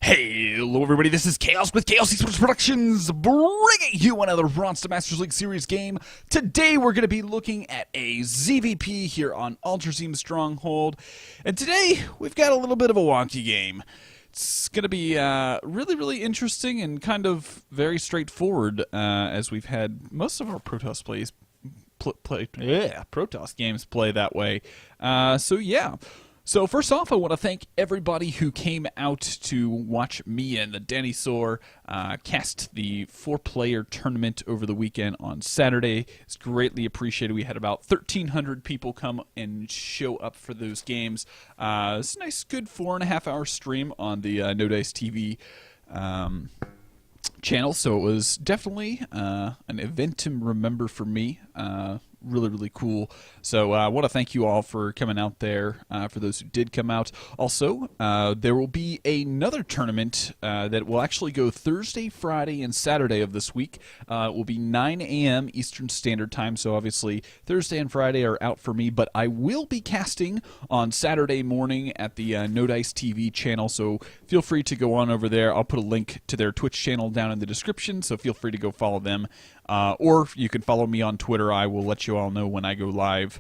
Hey, hello everybody, this is Chaos with Chaos Esports Productions, bringing you another Monster Masters League Series game. Today we're going to be looking at a ZvP here on Ultraseam Stronghold, and today we've got a little bit of a wonky game. It's going to be really interesting and kind of very straightforward, as we've had most of our Protoss Protoss games play that way. So yeah. So first off, I want to thank everybody who came out to watch me and the Danny Soar cast the 4-player tournament over the weekend on Saturday. It's greatly appreciated. We had about 1,300 people come and show up for those games. It's a nice, good 4.5-hour stream on the No Dice TV channel, so it was definitely an event to remember for me. Really cool. So I want to thank you all for coming out there, for those who did come out. Also, there will be another tournament that will actually go Thursday, Friday, and Saturday of this week. It will be 9 a.m. Eastern Standard Time, so obviously Thursday and Friday are out for me, but I will be casting on Saturday morning at the No Dice TV channel, so feel free to go on over there. I'll put a link to their Twitch channel down in the description, so feel free to go follow them. Or you can follow me on Twitter. I will let you all know when I go live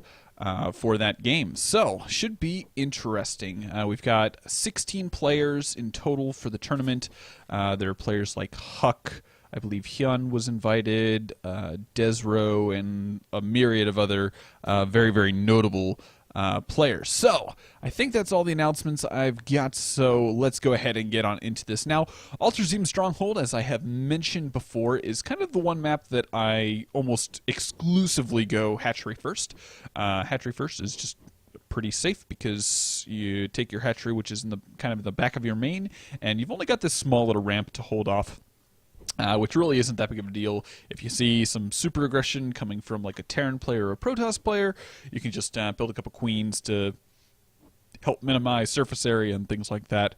for that game. So, should be interesting. We've got 16 players in total for the tournament. There are players like Huck, I believe Hyun was invited, Desro, and a myriad of other very notable players. So, I think that's all the announcements I've got, so let's go ahead and get on into this. Now, Ultraseam Stronghold, as I have mentioned before, is kind of the one map that I almost exclusively go hatchery first. Hatchery first is just pretty safe because you take your hatchery, which is in the kind of the back of your main, and you've only got this small little ramp to hold off. Which really isn't that big of a deal. If you see some super aggression coming from like a Terran player or a Protoss player, you can just build a couple queens to help minimize surface area and things like that.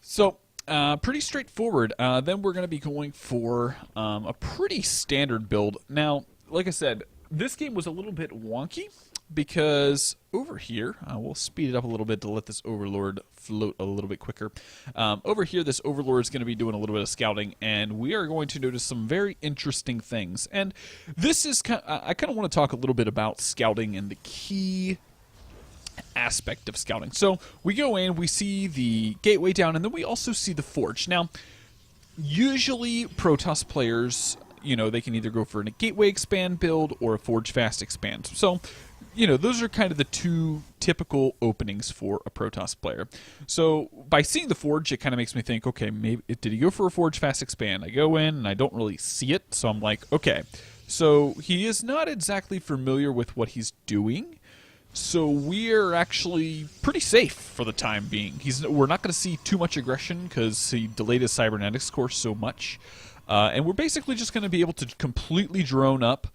So, pretty straightforward. Then we're going to be going for a pretty standard build. Now, like I said, this game was a little bit wonky because over here, we'll speed it up a little bit to let this Overlord float a little bit quicker. Over here, this Overlord is going to be doing a little bit of scouting, and we are going to notice some very interesting things. And this is I kind of want to talk a little bit about scouting and the key aspect of scouting. So we go in, we see the gateway down, and then we also see the forge. Now, usually Protoss players, you know, they can either go for a gateway expand build or a forge fast expand. So, you know, those are kind of the two typical openings for a Protoss player. So by seeing the forge, it kind of makes me think, okay, maybe did he go for a forge fast expand? I go in and I don't really see it, so I'm like, okay. So he is not exactly familiar with what he's doing. So we're actually pretty safe for the time being. We're not going to see too much aggression because he delayed his cybernetics course so much. And we're basically just going to be able to completely drone up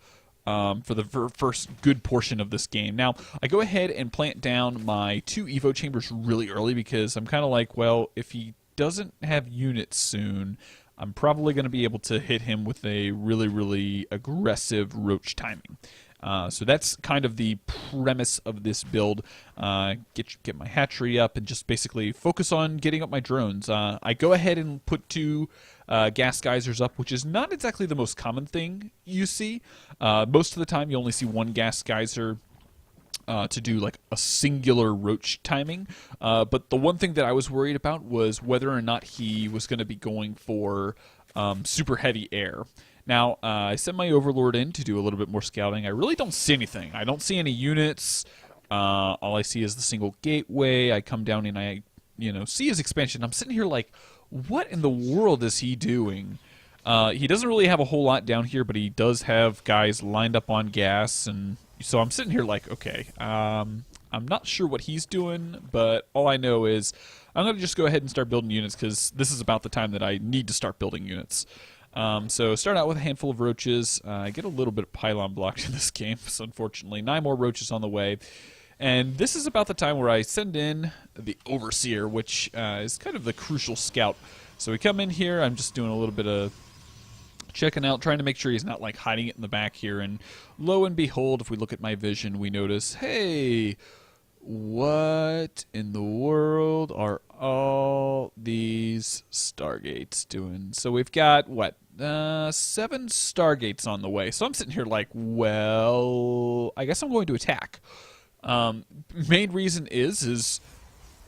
for the first good portion of this game. Now, I go ahead and plant down my 2 Evo chambers really early because I'm kind of like, well, if he doesn't have units soon, I'm probably going to be able to hit him with a really aggressive roach timing. So that's kind of the premise of this build. Get my hatchery up and just basically focus on getting up my drones. I go ahead and put 2 gas geysers up, which is not exactly the most common thing you see. Most of the time you only see 1 gas geyser to do like a singular roach timing. But the one thing that I was worried about was whether or not he was going to be going for super heavy air. Now, I sent my Overlord in to do a little bit more scouting. I really don't see anything. I don't see any units. All I see is the single gateway. I come down and I, see his expansion. I'm sitting here like, what in the world is he doing? He doesn't really have a whole lot down here, but he does have guys lined up on gas, and so I'm sitting here like, okay, I'm not sure what he's doing, but all I know is I'm going to just go ahead and start building units because this is about the time that I need to start building units. So start out with a handful of roaches. I get a little bit of pylon blocked in this game, so unfortunately. 9 more roaches on the way. And this is about the time where I send in the Overseer, which is kind of the crucial scout. So we come in here, I'm just doing a little bit of checking out, trying to make sure he's not like hiding it in the back here. And lo and behold, if we look at my vision, we notice, hey, what in the world are all these Stargates doing? So we've got, what, 7 Stargates on the way. So I'm sitting here like, well, I guess I'm going to attack. Main reason is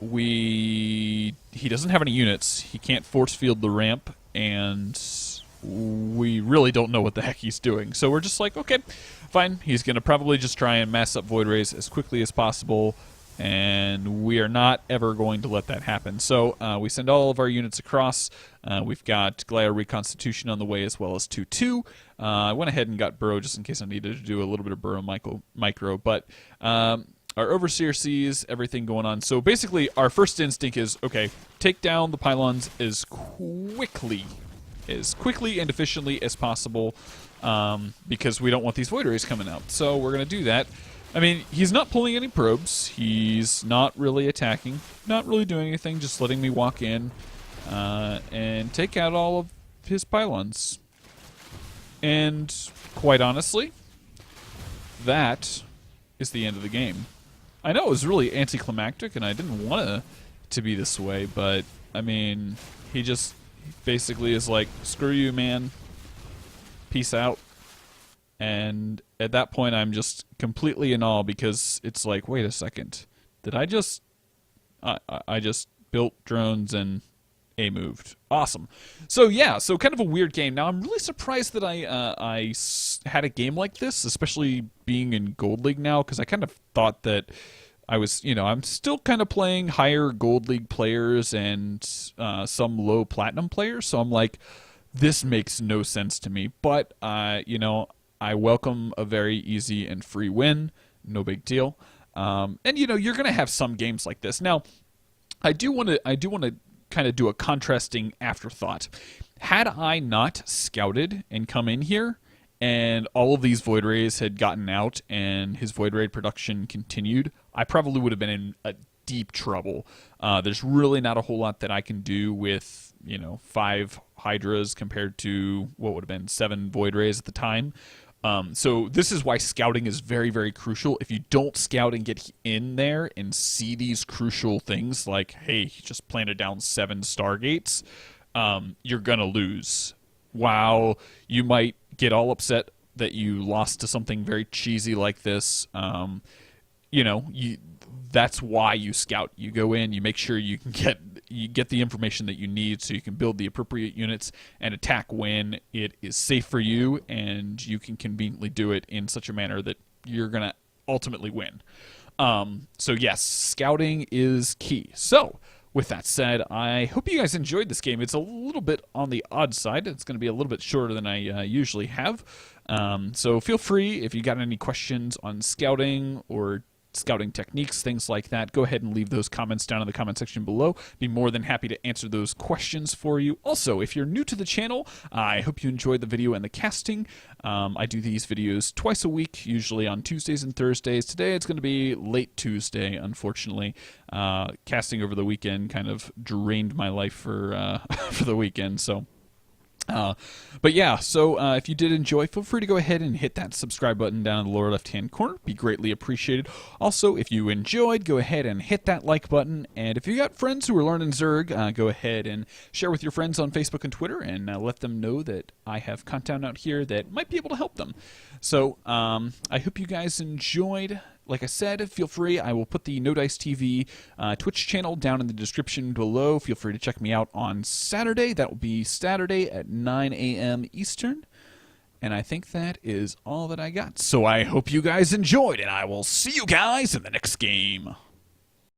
he doesn't have any units. He can't force field the ramp, and we really don't know what the heck he's doing. So we're just like, okay, fine. He's going to probably just try and mass up Void Rays as quickly as possible, and we are not ever going to let that happen. So we send all of our units across. We've got Glare Reconstitution on the way, as well as 2-2. I went ahead and got Burrow just in case I needed to do a little bit of Burrow micro, but our Overseer sees everything going on. So basically, our first instinct is, okay, take down the pylons as quickly and efficiently as possible, because we don't want these Void Rays coming out. So we're going to do that. I mean, he's not pulling any probes. He's not really attacking, not really doing anything, just letting me walk in and take out all of his pylons. And quite honestly, that is the end of the game. I know it was really anticlimactic, and I didn't want it to be this way, but, I mean, he basically is like, screw you, man. Peace out. And at that point, I'm just completely in awe, because it's like, wait a second. Did I just... I just built drones and A-moved. Awesome. So, yeah, so kind of a weird game. Now, I'm really surprised that I had a game like this, especially being in Gold League now, because I kind of thought that I was, I'm still kind of playing higher Gold League players and some low Platinum players, so I'm like, this makes no sense to me. But, I welcome a very easy and free win. No big deal. And, you're going to have some games like this. Now, I do want to kind of do a contrasting afterthought. Had I not scouted and come in here, and all of these Void Rays had gotten out and his Void Ray production continued, I probably would have been in a deep trouble. There's really not a whole lot that I can do with, 5 Hydras compared to what would have been 7 Void Rays at the time. So this is why scouting is very, very crucial. If you don't scout and get in there and see these crucial things like, hey, he just planted down 7 Stargates, you're going to lose. While you might get all upset that you lost to something very cheesy like this, that's why you scout. You go in, you make sure you get the information that you need so you can build the appropriate units and attack when it is safe for you, and you can conveniently do it in such a manner that you're going to ultimately win. So yes, scouting is key. So with that said, I hope you guys enjoyed this game. It's a little bit on the odd side. It's going to be a little bit shorter than I usually have. So feel free, if you got any questions on scouting or scouting techniques, things like that, go ahead and leave those comments down in the comment section below. Be more than happy to answer those questions for you. Also, if you're new to the channel, I hope you enjoyed the video and the casting. I do these videos twice a week, usually on Tuesdays and Thursdays. Today it's going to be late Tuesday, unfortunately. Casting over the weekend kind of drained my life for for the weekend, so... but yeah, so if you did enjoy, feel free to go ahead and hit that subscribe button down in the lower left-hand corner. Be greatly appreciated. Also, if you enjoyed, go ahead and hit that like button. And if you got friends who are learning Zerg, go ahead and share with your friends on Facebook and Twitter, and let them know that I have content out here that might be able to help them. So I hope you guys enjoyed. Like I said, feel free. I will put the No Dice TV Twitch channel down in the description below. Feel free to check me out on Saturday. That will be Saturday at 9 a.m. Eastern. And I think that is all that I got. So I hope you guys enjoyed, and I will see you guys in the next game.